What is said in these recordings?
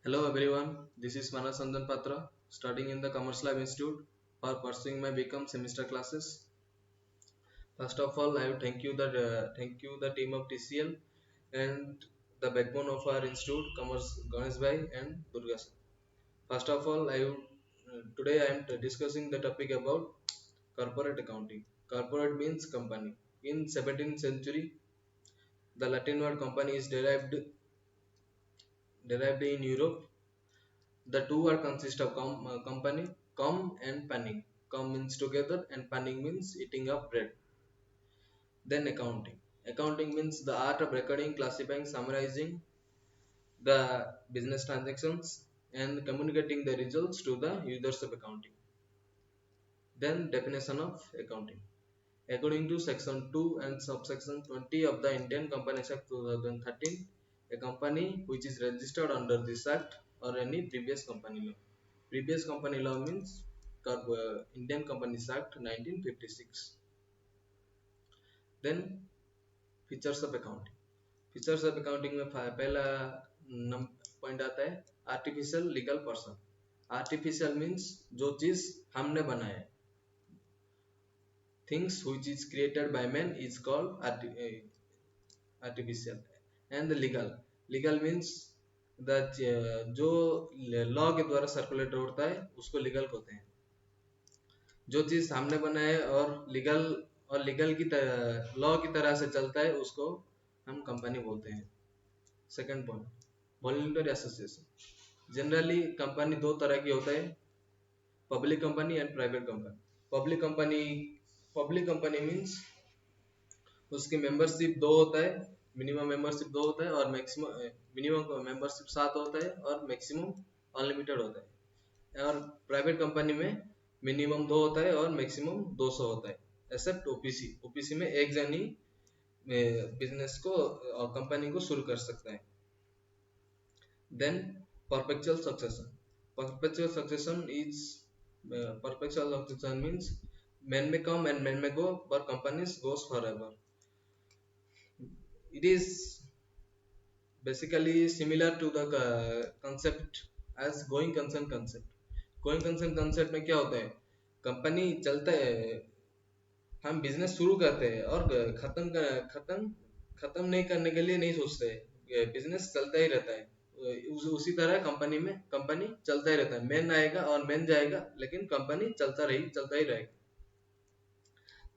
Hello everyone, this is Manas Andan Patra, studying in the Commerce Lab Institute for pursuing my BCom semester classes. First of all, I would thank you the team of TCL and the backbone of our institute, Commerce Ganesh Bhai and Durga sir. First of all, today I am discussing the topic about corporate accounting. Corporate means company. In 17th century, the Latin word company is derived in Europe. The two are consist of company, com and panning. Com means together and panning means eating up bread. Then accounting. Accounting means the art of recording, classifying, summarizing the business transactions and communicating the results to the users of accounting. Then definition of accounting. According to section 2 and subsection 20 of the Indian Companies Act 2013, a company which is registered under this act or any previous company law. Previous company law means Indian Companies Act 1956. Then features of accounting. Features of accounting में पहला point आता है artificial legal person. Artificial means जो चीज हमने बनाया. Things which is created by man is called artificial. And legal. Legal means the जो law के द्वारा सर्कुलेट होता है उसको लीगल कहते हैं. जो चीज सामने बना है और लीगल की तरह लॉ की तरह से चलता है उसको हम कंपनी बोलते हैं. Second point voluntary association. Generally company दो तरह की होता है, public company and private company. Public company means उसकी मेंबरशिप दो होता है, मिनिमम मेंबरशिप दो होता है और मैक्सिमम मिनिमम मेंबरशिप 7 होता है और मैक्सिमम अनलिमिटेड होता है. और प्राइवेट कंपनी में मिनिमम 2 होता है और मैक्सिमम 200 होता है. Accept OPC. ओपीसी में एक जन ही बिजनेस को कंपनी को शुरू कर सकता है. Then perpetual succession. Perpetual succession is perpetual succession means men may come and men may go but companies goes forever. It is basically similar to the concept as going concern concept. Going concern concept में क्या होता है, company चलता है, हम business शुरू करते हैं और खत्म खत्म नहीं करने के लिए नहीं सोचते. बिजनेस चलता ही रहता है. उसी तरह कंपनी में कंपनी चलता ही रहता है. मैन आएगा और मैन जाएगा लेकिन कंपनी चलता ही रहेगा.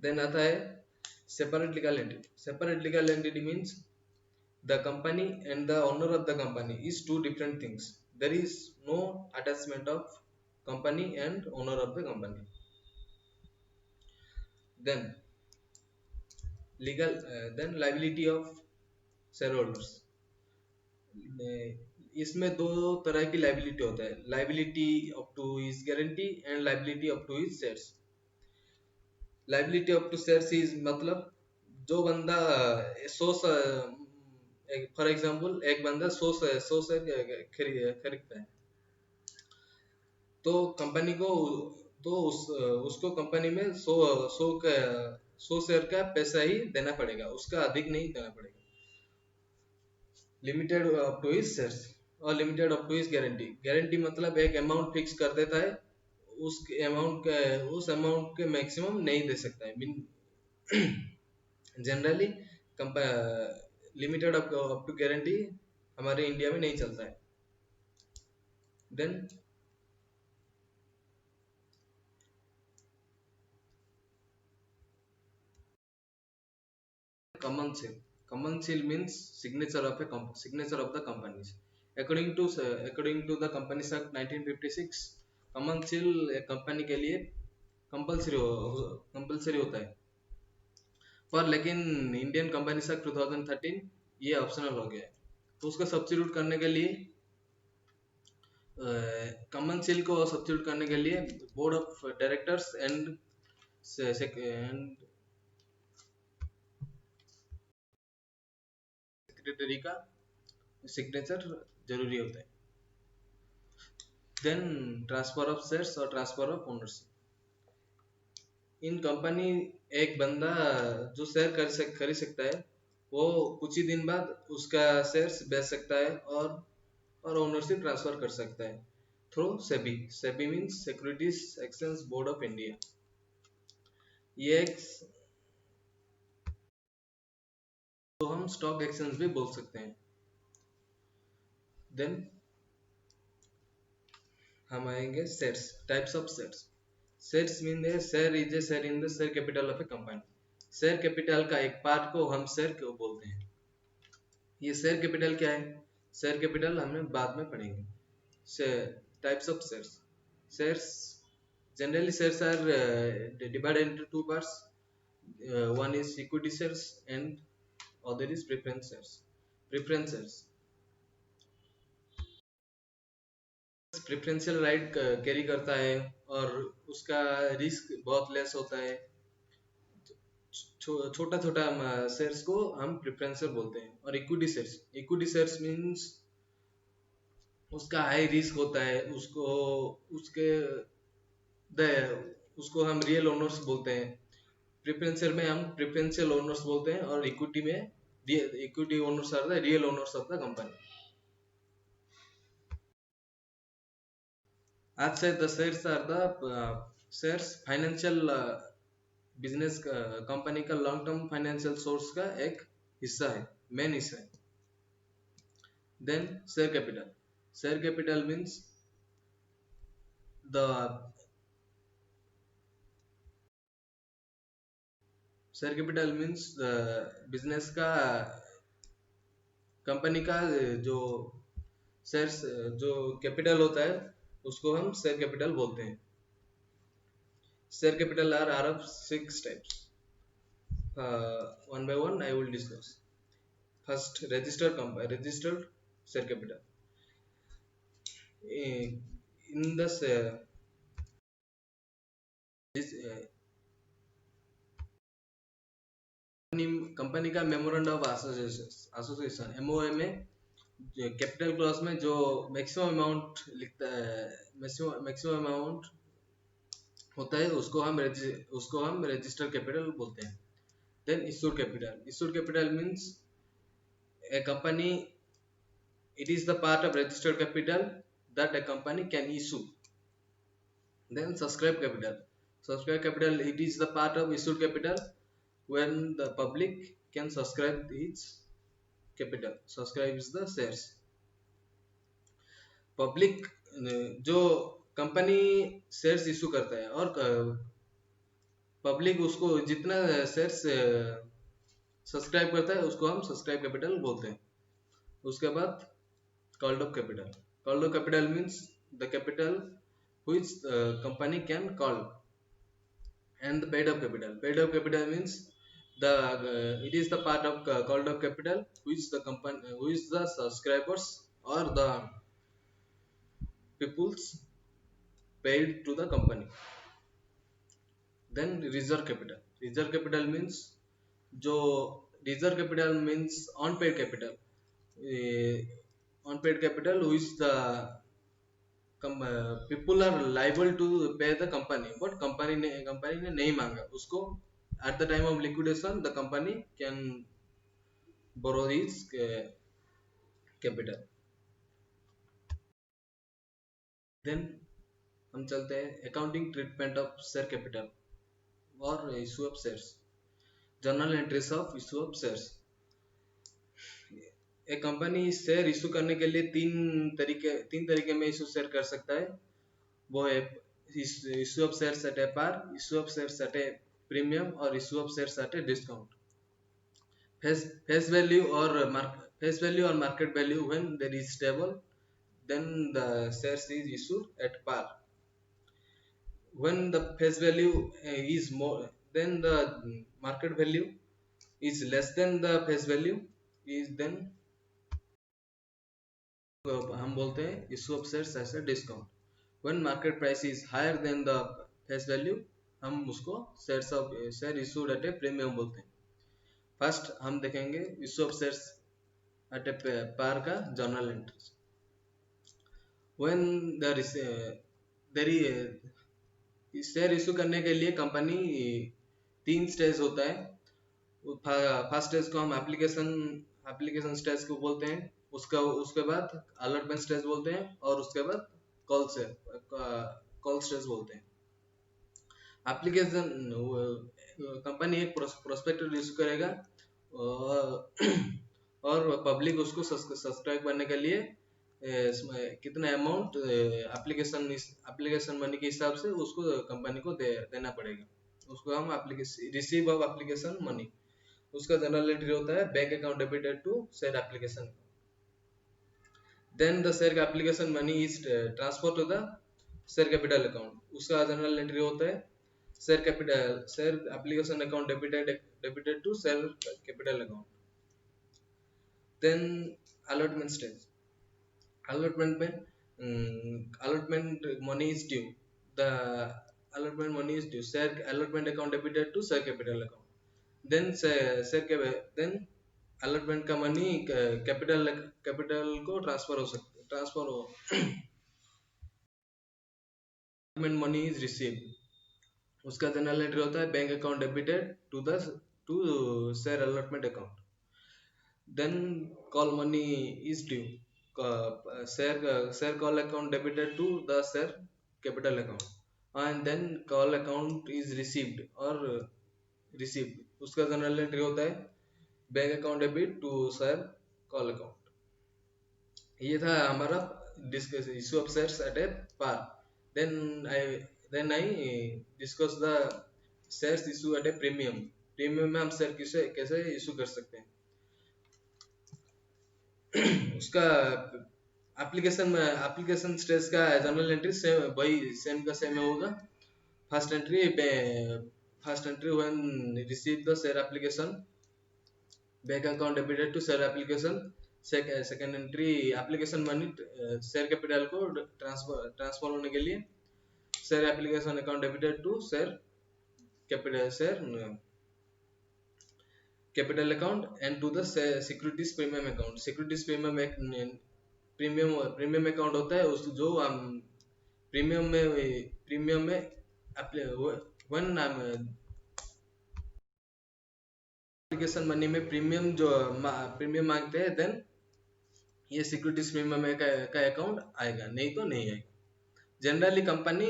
देन आता है separate legal entity. Separate legal entity means the company and the owner of the company is two different things. There is no attachment of company and owner of the company. Then then liability of shareholders. इसमें दो तरह की liability होता है, liability up to his guarantee and liability up to his shares. Liability up to shares is मतलब जो बंदा 100 for example एक बंदा 100 शेयर खरीदता है तो कंपनी को उसको कंपनी में 100 शेयर का पैसा ही देना पड़ेगा, उसका अधिक नहीं देना पड़ेगा. Limited up to his shares और limited up to his guarantee. Guarantee मतलब एक अमाउंट फिक्स कर देता है, उस अमाउंट के मैक्सिमम नहीं दे सकता है. Generally limited up to guarantee हमारे इंडिया में नहीं चलता है. Then common seal. Common seal means signature of the companies. According to the Companies Act 1956, common seal एक कंपनी के लिए कंपलसरी होता है. पर लेकिन इंडियन कंपनीज एक्ट 2013 ये ऑप्शनल हो गया है. तो उसको सब्स्टिट्यूट करने के लिए कॉमन सील को सब्स्टिट्यूट करने के लिए board of directors and secretary का सिग्नेचर जरूरी होता है. देन ट्रांसफर ऑफ शेयर्स और transfer of ownership. In company एक बंदा जो शेयर खरीद सकता है वो कुछ ही दिन बाद उसका शेयर्स बेच सकता है और और ओनरशिप ट्रांसफर कर सकता है through SEBI. SEBI means securities exchange board of India. ये एक, तो हम स्टॉक एक्सचेंज भी बोल सकते हैं। देन हम आएंगे shares, types of shares. Shares mean share is a share in the share capital of A company. Share capital का एक पार्ट को हम शेयर क्यों बोलते हैं। ये शेयर कैपिटल क्या है, शेयर कैपिटल हमें बाद में पढ़ेंगे। Share, types of shares. Shares, generally shares are divided into two parts. One is equity shares and other is preference shares. Preference shares, preferential right carry करता है और उसका रिस्क बहुत लेस होता है। छोटा छोटा शेयर्स को हम प्रेफरेंशियल बोलते हैं। और equity shares, equity shares means उसका हाई रिस्क होता है, उसको उसके द उसको हम रियल ओनर्स बोलते हैं। प्रेफरेंशियल में हम प्रेफरेंशियल ओनर्स बोलते हैं और इक्विटी में equity owners are the real owners of the company. आज से the shares are the shares financial business company का लॉन्ग टर्म फाइनेंशियल सोर्स का एक हिस्सा है, मेन हिस्सा है। Then share capital, share capital means the share capital means business का कंपनी का जो शेयर्स जो कैपिटल होता है उसको हम शेयर कैपिटल बोलते हैं। Share capital R of 6 types. One by one I will discuss. First, registered share capital. In this company का मेमोरेंडम ऑफ एसोसिएशन एमओए में कैपिटल क्लॉज में जो मैक्सिमम अमाउंट लिखता है, मैक्सिमम अमाउंट होता है उसको हम रजिस्टर्ड कैपिटल बोलते हैं। Then issued capital, issued capital means a company, it is the part of registered capital that a company can issue. Then subscribe capital, it is the part of issued capital when the public can subscribe its capital, subscribes the shares. Public जो company shares issue करता है और public उसको जितना shares subscribe करता है उसको हम सब्सक्राइब कैपिटल बोलते हैं। उसके बाद called up capital, called up capital means the capital which company can call. And the paid up capital means the it is the part of called up capital which the company which the subscribers or the peoples paid to the company. Then reserve capital means जो reserve capital means unpaid capital, unpaid capital which the people are liable to pay the company but company ने नहीं मांगा उसको। at the time of liquidation the company can borrow its capital. then हम चलते हैं accounting treatment of share capital और issue of shares, journal entries of issue of shares। एक company share issue करने के लिए तीन तरीके में इशू शेयर कर सकता है। वो है issue of shares at a par, issue of shares at a premium और issue of shares at a discount. Face value और market value when there is stable then the shares is issued at par. When the face value is more then the market value is less than the face value is then हम बोलते हैं issue of shares as a discount. When market price is higher than the face value हम उसको share issued at a premium बोलते हैं। First हम देखेंगे issue of shares at a par का journal entries। when there is share issue करने के लिए कंपनी 3 स्टेज होता है। फर्स्ट स्टेज को हम एप्लीकेशन स्टेज को बोलते हैं। उसका उसके बाद अलॉटमेंट स्टेज बोलते हैं, और उसके बाद कॉल स्टेज बोलते हैं। एप्लीकेशन कंपनी एक प्रोस्पेक्टस इशू करेगा, और और पब्लिक उसको सब्सक्राइब करने के लिए कितना अमाउंट एप्लीकेशन मनी के हिसाब से उसको कंपनी को देना पड़ेगा। उसको हम application receive of application money, उसका जनरल एंट्री होता है bank account debited to said application. Then the share application money is transfer to the share capital account, उसका जनरल एंट्री होता है share application account debited to share capital account. Then allotment stage, allotment में allotment money is due, the allotment money is due, share allotment account debited to share capital account, then then allotment का money capital को transfer हो allotment money is received, उसका general entry होता है bank account debited to share allotment account, then call money is due, share call account debited to the share capital account, and then call account is received or received, उसका general entry होता है bank account debit to share call account. ये था हमारा discuss issue of shares at a par. Then I discuss the shares issue at a premium. Premium में हम share कैसे issue कर सकते हैं, उसका एप्लीकेशन स्टेज का जनरल एंट्री सेम वही सेम का सेम होगा। First entry when receive the share application, bank account debited to share application. Second entry application money share capital को ट्रांसफर होने के लिए share application account debited to share capital account and to the securities premium account. Securities premium एक premium account होता है उस जो premium में वन एप्लीकेशन मनी में प्रीमियम मांगते हैं, देन ये सिक्योरिटीज प्रीमियम का अकाउंट आएगा, नहीं तो नहीं आएगा। जनरली कंपनी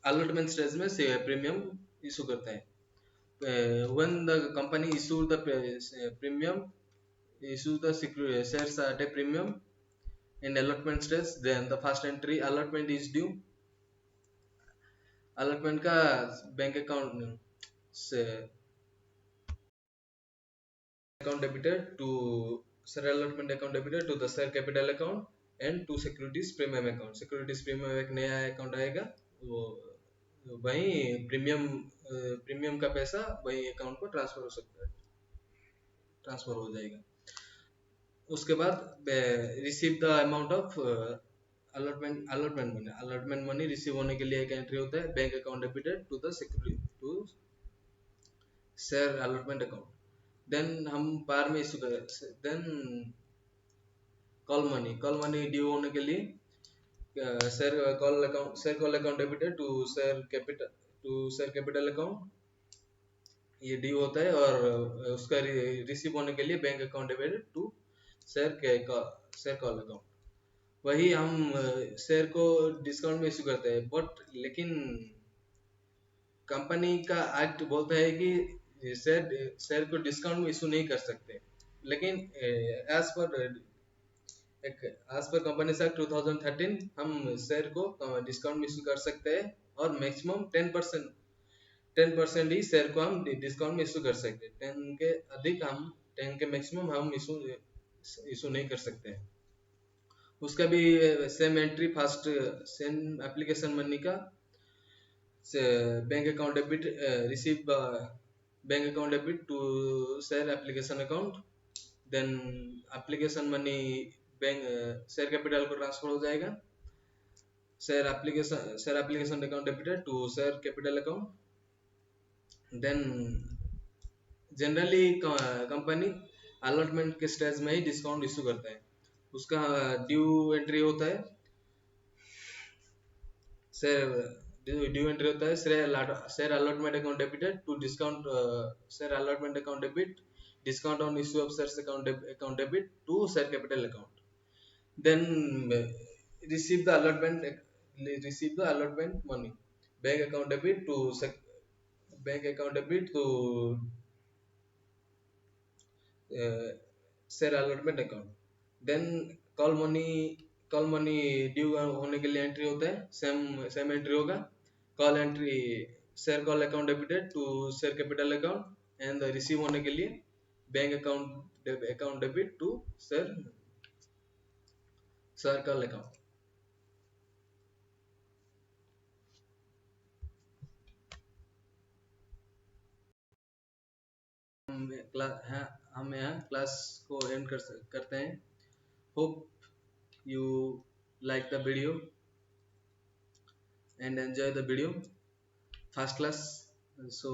अलॉटमेंट स्टेज में से प्रीमियम इशू करता है। when the company issue the premium issue the shares at a premium in allotment stage, then the first entry allotment is due, allotment का बैंक अकाउंट से account debited to share allotment account debited to the share capital account and to securities premium account। securities premium एक नया account आएगा, वो वही premium का पैसा वही अकाउंट को ट्रांसफर हो सकता है, ट्रांसफर हो जाएगा। उसके बाद receive the amount of allotment money receive होने के लिए एक एंट्री होता है bank account debited to the to share allotment account. Then हम पार में इशू कर, देन कॉल मनी ड्यू होने के लिए share call account debited to share capital account, ये ड्यू होता है। और उसका रिसीव होने के लिए bank account debited to share call account. वही हम शेयर को डिस्काउंट में इशू करते हैं, बट लेकिन कंपनी का एक्ट बोलता है कि शेयर को डिस्काउंट में इशू नहीं कर सकते, लेकिन एज पर कंपनी एक्ट 2013 हम शेयर को डिस्काउंट में इशू कर सकते हैं, और मैक्सिमम 10% ही शेयर को हम डिस्काउंट में इशू कर सकते हैं। 10 के अधिक हम 10 के मैक्सिमम हम इशू नहीं कर सकते हैं। उसका भी same entry first same application money का bank account debit receive bank account debit to share application account, then application money bank share capital को ट्रांसफर हो जाएगा, share application account debited to share capital account. Then generally company allotment के stage में ही discount issue करता है, उसका due entry होता है share allotment account debited to discount share allotment account debit discount on issue of shares account debit to share capital account. then receive the allotment receive the allotment money. Bank account debit to bank account debit to uh, share allotment account. Then call money due होने के लिए entry होता है, same entry होगा. Call entry share call account debited to share capital account and receive होने के लिए bank account debit to share call account. हम यहाँ क्लास को एंड करते हैं. Hope you like the video and enjoy the video. First class. So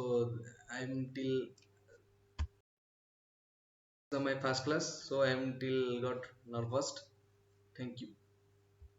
I'm till my first class, so I'm till got nervous. Thank you.